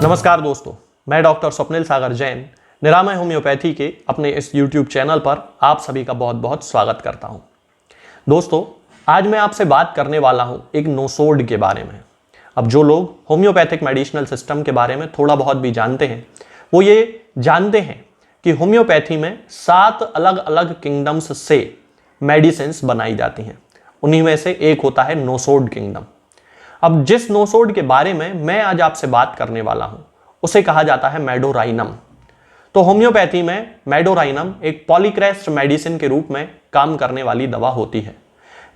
नमस्कार दोस्तों, मैं डॉक्टर स्वप्निल सागर जैन निरामय होम्योपैथी के अपने इस YouTube चैनल पर आप सभी का बहुत बहुत स्वागत करता हूं। दोस्तों, आज मैं आपसे बात करने वाला हूं एक नोसोड के बारे में। अब जो लोग होम्योपैथिक मेडिसिनल सिस्टम के बारे में थोड़ा बहुत भी जानते हैं, वो ये जानते हैं कि होम्योपैथी में 7 अलग अलग किंगडम्स से मेडिसिन्स बनाई जाती हैं। उन्हीं में से एक होता है नोसोड किंगडम। अब जिस नोसोड के बारे में मैं आज आपसे बात करने वाला हूं, उसे कहा जाता है मेडोराइनम। तो होम्योपैथी में मेडोराइनम एक पॉलीक्रेस्ट मेडिसिन के रूप में काम करने वाली दवा होती है।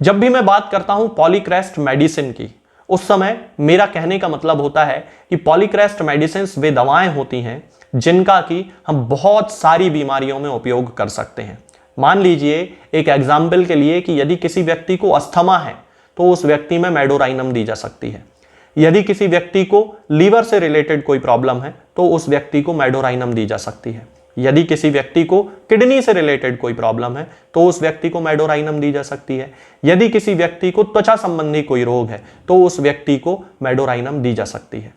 जब भी मैं बात करता हूं पॉलीक्रेस्ट मेडिसिन की, उस समय मेरा कहने का मतलब होता है कि पॉलीक्रेस्ट मेडिसिन वे दवाएं होती हैं जिनका कि हम बहुत सारी बीमारियों में उपयोग कर सकते हैं। मान लीजिए एक एग्जाम्पल के लिए कि यदि किसी व्यक्ति को अस्थमा है तो उस व्यक्ति में मेडोराइनम दी जा सकती है। यदि किसी व्यक्ति को लीवर से रिलेटेड कोई प्रॉब्लम है तो उस व्यक्ति को मेडोराइनम दी जा सकती है। यदि किसी व्यक्ति को किडनी से रिलेटेड कोई प्रॉब्लम है तो उस व्यक्ति को मेडोराइनम दी जा सकती है। यदि किसी व्यक्ति को त्वचा संबंधी कोई रोग है तो उस व्यक्ति को मेडोराइनम दी जा सकती है।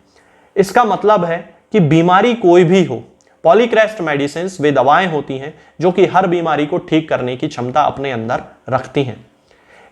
इसका मतलब है कि बीमारी कोई भी हो, पॉलीक्रेस्ट मेडिसिन वे दवाएं होती हैं जो कि हर बीमारी को ठीक करने की क्षमता अपने अंदर रखती हैं।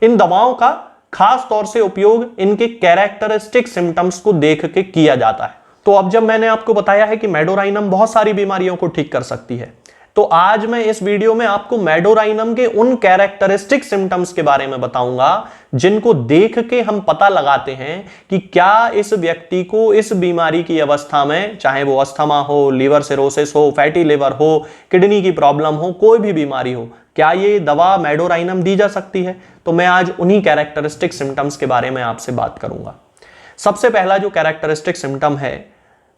इन दवाओं का खास तौर से उपयोग इनके कैरेक्टरिस्टिक सिम्टम्स को देख के किया जाता है। तो अब जब मैंने आपको बताया है कि मेडोराइनम बहुत सारी बीमारियों को ठीक कर सकती है, तो आज मैं इस वीडियो में आपको मेडोराइनम के उन कैरेक्टरिस्टिक सिम्टम्स के बारे में बताऊंगा जिनको देख के हम पता लगाते हैं कि क्या इस व्यक्ति को इस बीमारी की अवस्था में, चाहे वो अस्थमा हो, लीवर सिरोसिस हो, फैटी लिवर हो, किडनी की प्रॉब्लम हो, कोई भी बीमारी हो, क्या ये दवा मेडोराइनम दी जा सकती है। तो मैं आज उन्हीं कैरेक्टरिस्टिक सिम्टम्स के बारे में आपसे बात करूंगा। सबसे पहला जो कैरेक्टरिस्टिक सिम्टम है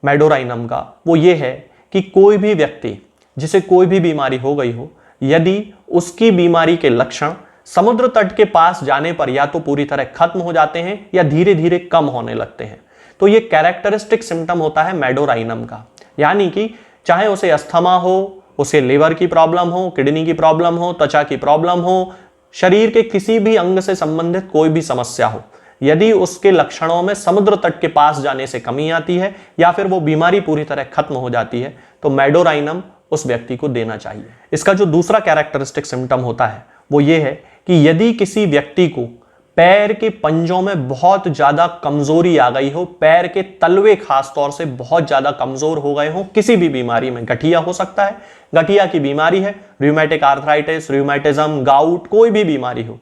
मेडोराइनम का, वो ये है कि कोई भी व्यक्ति जिसे कोई भी बीमारी हो गई हो, यदि उसकी बीमारी के लक्षण समुद्र तट के पास जाने पर या तो पूरी तरह खत्म हो जाते हैं या धीरे धीरे कम होने लगते हैं, तो ये कैरेक्टरिस्टिक सिम्टम होता है मेडोराइनम का। यानी कि चाहे उसे अस्थमा हो, उसे लिवर की प्रॉब्लम हो, किडनी की प्रॉब्लम हो, त्वचा की प्रॉब्लम हो, शरीर के किसी भी अंग से संबंधित कोई भी समस्या हो, यदि उसके लक्षणों में समुद्र तट के पास जाने से कमी आती है या फिर वो बीमारी पूरी तरह खत्म हो जाती है, तो मेडोराइनम उस व्यक्ति को देना चाहिए। इसका जो दूसरा कैरेक्टरिस्टिक सिम्टम होता है वो ये है कि यदि किसी व्यक्ति को पैर के पंजों में बहुत ज्यादा कमजोरी आ गई हो, पैर के तलवे खास तौर से बहुत ज्यादा कमजोर हो गए हो, किसी भी बीमारी में, गठिया हो सकता है, गठिया की बीमारी है, रूमेटिक आर्थराइटिस, रूमेटिज्म, गाउट, कोई भी बीमारी हो,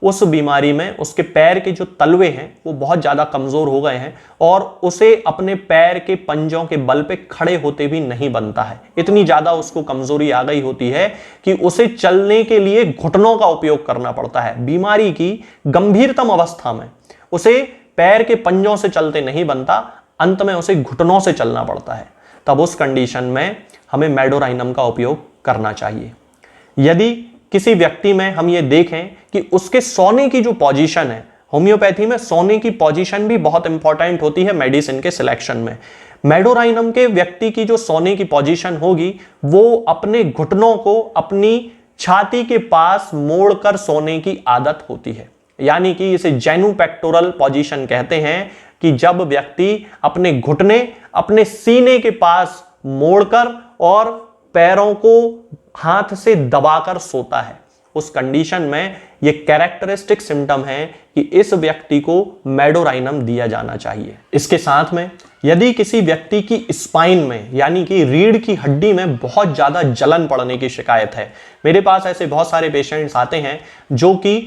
उस बीमारी में उसके पैर के जो तलवे हैं वो बहुत ज्यादा कमजोर हो गए हैं और उसे अपने पैर के पंजों के बल पे खड़े होते भी नहीं बनता है। इतनी ज्यादा उसको कमजोरी आ गई होती है कि उसे चलने के लिए घुटनों का उपयोग करना पड़ता है। बीमारी की गंभीरतम अवस्था में उसे पैर के पंजों से चलते नहीं बनता, अंत में उसे घुटनों से चलना पड़ता है। तब उस कंडीशन में हमें मेडोराइनम का उपयोग करना चाहिए। यदि किसी व्यक्ति में हम ये देखें कि उसके सोने की जो पोजीशन है, होम्योपैथी में सोने की पोजीशन भी बहुत इंपॉर्टेंट होती है मेडिसिन के सिलेक्शन में। मेडोराइनम के व्यक्ति की जो सोने की पोजीशन होगी वो अपने घुटनों को अपनी छाती के पास मोड़कर सोने की आदत होती है। यानी कि इसे जेनुपेक्टोरल पोजीशन कहते हैं कि जब व्यक्ति अपने घुटने अपने सीने के पास मोड़कर और पैरों को हाथ से दबाकर सोता है। उस कंडीशन में यह कैरेक्टरिस्टिक सिम्टम है कि इस व्यक्ति को मेडोराइनम दिया जाना चाहिए। इसके साथ में यदि किसी व्यक्ति की स्पाइन में, यानी कि रीढ़ की हड्डी में बहुत ज्यादा जलन पड़ने की शिकायत है, मेरे पास ऐसे बहुत सारे पेशेंट्स आते हैं जो कि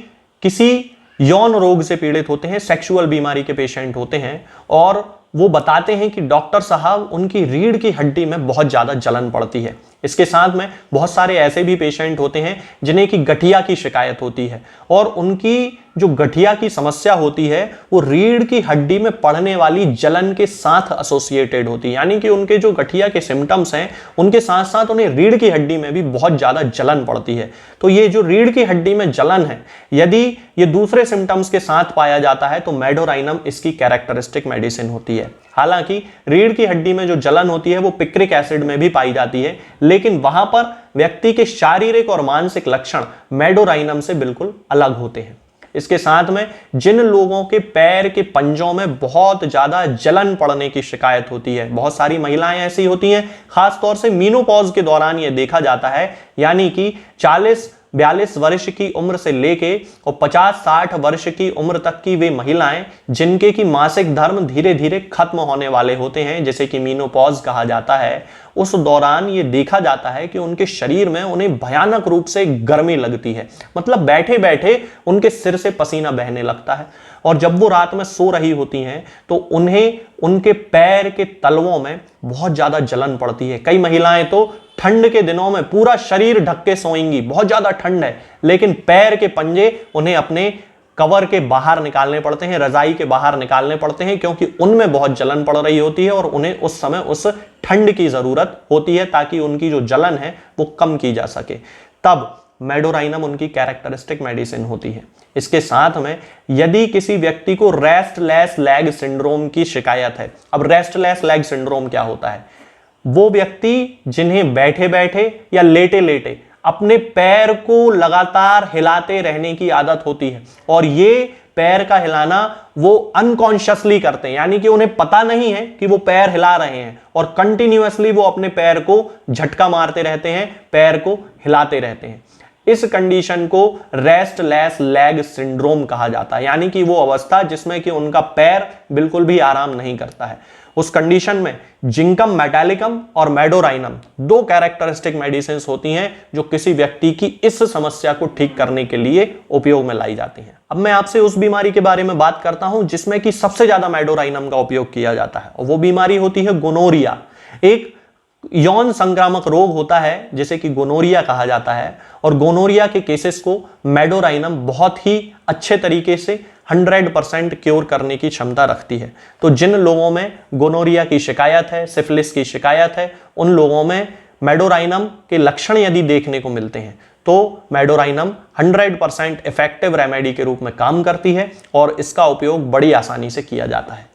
किसी यौन रोग से पीड़ित होते हैं, सेक्सुअल बीमारी के पेशेंट होते हैं, और वो बताते हैं कि डॉक्टर साहब उनकी रीढ़ की हड्डी में बहुत ज्यादा जलन पड़ती है। इसके साथ में बहुत सारे ऐसे भी पेशेंट होते हैं जिन्हें कि गठिया की शिकायत होती है और उनकी जो गठिया की समस्या होती है वो रीढ़ की हड्डी में पड़ने वाली जलन के साथ एसोसिएटेड होती है। यानी कि उनके जो गठिया के सिम्टम्स हैं उनके साथ साथ उन्हें रीढ़ की हड्डी में भी बहुत ज्यादा जलन पड़ती है। तो ये जो रीढ़ की हड्डी में जलन है, यदि ये दूसरे सिम्टम्स के साथ पाया जाता है तो मेडोराइनम इसकी कैरेक्टरिस्टिक मेडिसिन होती है। हालांकि रीढ़ की हड्डी में जो जलन होती है वो पिक्रिक एसिड में भी पाई जाती है, लेकिन वहां पर व्यक्ति के शारीरिक और मानसिक लक्षण मेडोराइनम से बिल्कुल अलग होते हैं। इसके साथ में जिन लोगों के पैर के पंजों में बहुत ज्यादा जलन पड़ने की शिकायत होती है, बहुत सारी महिलाएं ऐसी होती हैं, खासतौर से मीनोपॉज के दौरान यह देखा जाता है, यानी कि 40-42 वर्ष की उम्र से लेके और 50-60 वर्ष की उम्र तक की वे महिलाएं जिनके की मासिक धर्म धीरे धीरे खत्म होने वाले होते हैं, जैसे कि मीनोपॉज कहा जाता है, उस दौरान ये देखा जाता है कि उनके शरीर में उन्हें भयानक रूप से गर्मी लगती है। मतलब बैठे बैठे उनके सिर से पसीना बहने लगता है और जब वो रात में सो रही होती हैं तो उन्हें उनके पैर के तलवों में बहुत ज्यादा जलन पड़ती है। कई महिलाएं तो ठंड के दिनों में पूरा शरीर ढक के सोएंगी, बहुत ज्यादा ठंड है, लेकिन पैर के पंजे उन्हें अपने कवर के बाहर निकालने पड़ते हैं, रजाई के बाहर निकालने पड़ते हैं, क्योंकि उनमें बहुत जलन पड़ रही होती है और उन्हें उस समय उस ठंड की जरूरत होती है ताकि उनकी जो जलन है वो कम की जा सके। तब मेडोराइनम उनकी कैरेक्टरिस्टिक मेडिसिन होती है। इसके साथ में यदि किसी व्यक्ति को रेस्टलेस लेग सिंड्रोम की शिकायत है, अब रेस्टलेस लेग सिंड्रोम क्या होता है? वो व्यक्ति जिन्हें बैठे बैठे या लेटे लेटे अपने पैर को लगातार हिलाते रहने की आदत होती है और ये पैर का हिलाना वो अनकॉन्शियसली करते हैं, यानी कि उन्हें पता नहीं है कि वो पैर हिला रहे हैं और कंटिन्यूअसली वो अपने पैर को झटका मारते रहते हैं, पैर को हिलाते रहते हैं। इस कंडीशन को रेस्टलेस लेग सिंड्रोम कहा जाता है, यानी कि वो अवस्था जिसमें कि उनका पैर बिल्कुल भी आराम नहीं करता है। उस कंडीशन में जिंकम मेटालिकम और मेडोराइनम दो कैरेक्टरिस्टिक मेडिसिन होती हैं जो किसी व्यक्ति की इस समस्या को ठीक करने के लिए उपयोग में लाई जाती हैं। अब मैं आपसे उस बीमारी के बारे में बात करता हूं जिसमें कि सबसे ज्यादा मेडोराइनम का उपयोग किया जाता है और वो बीमारी होती है गोनोरिया। एक यौन संक्रामक रोग होता है जिसे कि गोनोरिया कहा जाता है और गोनोरिया के केसेस को मेडोराइनम बहुत ही अच्छे तरीके से 100% क्योर करने की क्षमता रखती है। तो जिन लोगों में गोनोरिया की शिकायत है, सिफिलिस की शिकायत है, उन लोगों में मेडोराइनम के लक्षण यदि देखने को मिलते हैं तो मेडोराइनम 100% इफेक्टिव रेमेडी के रूप में काम करती है और इसका उपयोग बड़ी आसानी से किया जाता है।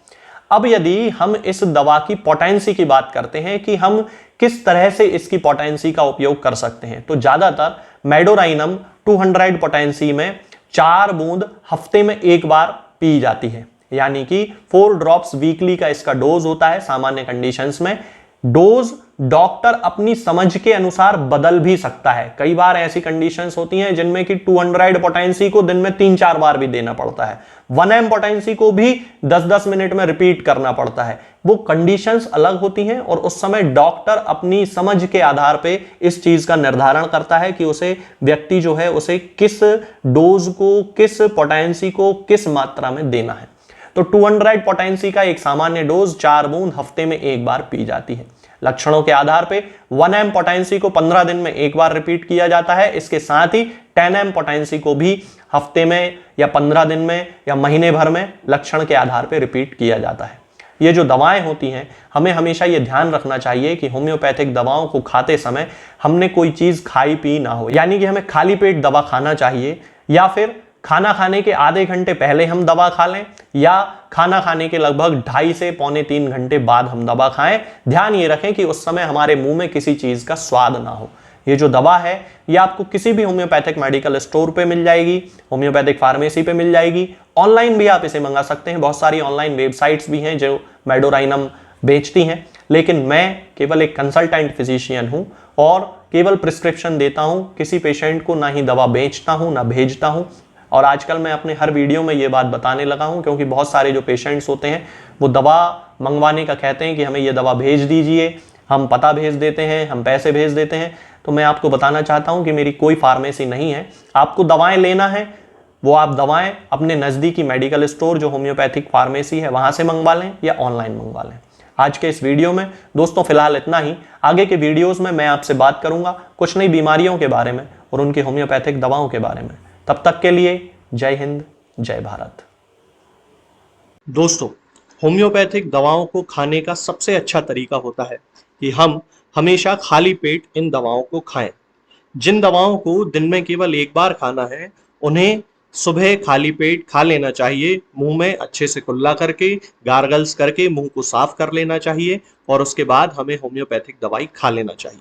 अब यदि हम इस दवा की पोटेंसी की बात करते हैं कि हम किस तरह से इसकी पोटेंसी का उपयोग कर सकते हैं, तो ज्यादातर मेडोराइनम 200 पोटेंसी में 4 बूंद हफ्ते में एक बार पी जाती है, यानी कि 4 ड्रॉप्स वीकली का इसका डोज होता है। सामान्य कंडीशंस में डोज डॉक्टर अपनी समझ के अनुसार बदल भी सकता है। कई बार ऐसी कंडीशंस होती हैं जिनमें कि 200 पोटेंसी को दिन में 3-4 बार भी देना पड़ता है, 1 m पोटेंसी को भी 10-10 मिनट में रिपीट करना पड़ता है। वो कंडीशंस अलग होती हैं और उस समय डॉक्टर अपनी समझ के आधार पे इस चीज का निर्धारण करता है कि उसे व्यक्ति जो है उसे किस डोज को, किस पोटेंसी को किस मात्रा में देना है। तो 200 पोटेंसी का एक सामान्य डोज 4 बूंद हफ्ते में एक बार पी जाती है। लक्षणों के आधार पे 1 m पोटेंसी को 15 दिन में एक बार रिपीट किया जाता है। इसके साथ ही 10 m पोटेंसी को भी हफ्ते में या 15 दिन में या महीने भर में लक्षण के आधार पे रिपीट किया जाता है। ये जो दवाएं होती हैं, हमें हमेशा ये ध्यान रखना चाहिए कि होम्योपैथिक दवाओं को खाते समय हमने कोई चीज खाई पी ना हो, यानी कि हमें खाली पेट दवा खाना चाहिए या फिर खाना खाने के आधे घंटे पहले हम दवा खा लें या खाना खाने के लगभग 2.5 से 2.25 घंटे बाद हम दवा खाएं। ध्यान ये रखें कि उस समय हमारे मुंह में किसी चीज का स्वाद ना हो। ये जो दवा है ये आपको किसी भी होम्योपैथिक मेडिकल स्टोर पे मिल जाएगी, होम्योपैथिक फार्मेसी पे मिल जाएगी, ऑनलाइन भी आप इसे मंगा सकते हैं। बहुत सारी ऑनलाइन वेबसाइट्स भी हैं जो मेडोराइनम बेचती हैं, लेकिन मैं केवल एक कंसल्टेंट फिजिशियन हूं और केवल प्रिस्क्रिप्शन देता हूं, किसी पेशेंट को ना ही दवा बेचता हूं ना भेजता हूं। और आजकल मैं अपने हर वीडियो में ये बात बताने लगा हूं क्योंकि बहुत सारे जो पेशेंट्स होते हैं वो दवा मंगवाने का कहते हैं कि हमें ये दवा भेज दीजिए, हम पता भेज देते हैं, हम पैसे भेज देते हैं। तो मैं आपको बताना चाहता हूं कि मेरी कोई फार्मेसी नहीं है। आपको दवाएं लेना है वो आप दवाएं अपने नज़दीकी मेडिकल स्टोर जो होम्योपैथिक फार्मेसी है वहां से मंगवा लें या ऑनलाइन मंगवा लें। आज के इस वीडियो में दोस्तों फिलहाल इतना ही। आगे के वीडियोस में मैं आपसे बात करूंगा कुछ नई बीमारियों के बारे में और उनकी होम्योपैथिक दवाओं के बारे में। तब तक के लिए जय हिंद, जय भारत। दोस्तों, होम्योपैथिक दवाओं को खाने का सबसे अच्छा तरीका होता है कि हम हमेशा खाली पेट इन दवाओं को खाएं। जिन दवाओं को दिन में केवल एक बार खाना है उन्हें सुबह खाली पेट खा लेना चाहिए, मुंह में अच्छे से कुल्ला करके, गार्गल्स करके मुंह को साफ कर लेना चाहिए और उसके बाद हमें होम्योपैथिक दवाई खा लेना चाहिए।